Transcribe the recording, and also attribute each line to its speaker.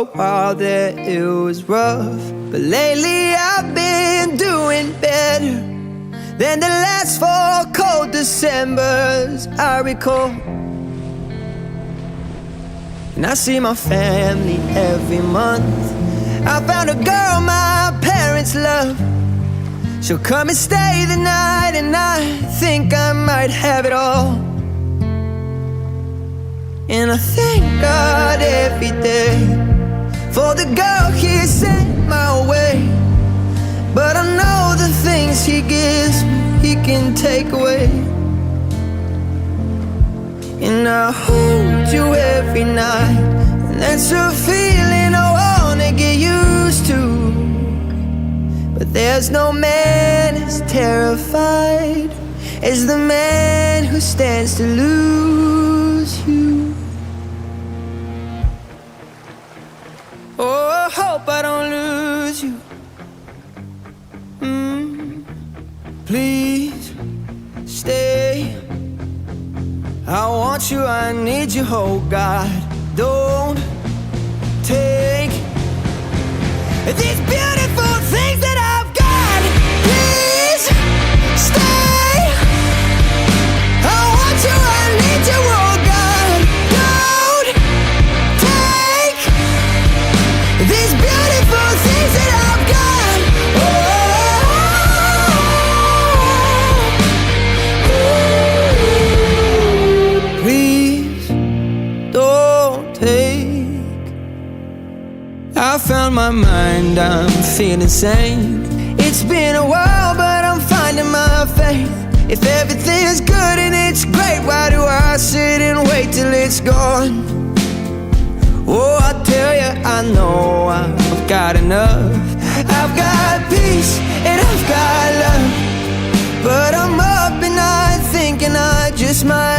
Speaker 1: a while there it was rough, but lately I've been doing better than the last 4 cold Decembers I recall. And I see my family every month. I found a girl my parents love. She'll come and stay the night, and I think I might have it all. And I thank God every day for the girl He sent my way. But I know the things He gives me, He can take away. And I hold you every night, and that's a feeling I wanna get used to. But there's no man as terrified as the man who stands to lose you. Oh, I hope I don't lose you. Please stay. I want you, I need you, oh God. Don't take these beautiful things that I've got. Please stay. I want you, I need you, oh God. Don't take these beautiful things that I've got. Please don't take. I found my mind, I'm feeling sane. It's been a while, but I'm finding my faith. If everything's good and it's great, why do I sit and wait till it's gone? Oh, I tell you, I know I've got enough. I've got peace and I've got love, but I'm up at night thinking I just might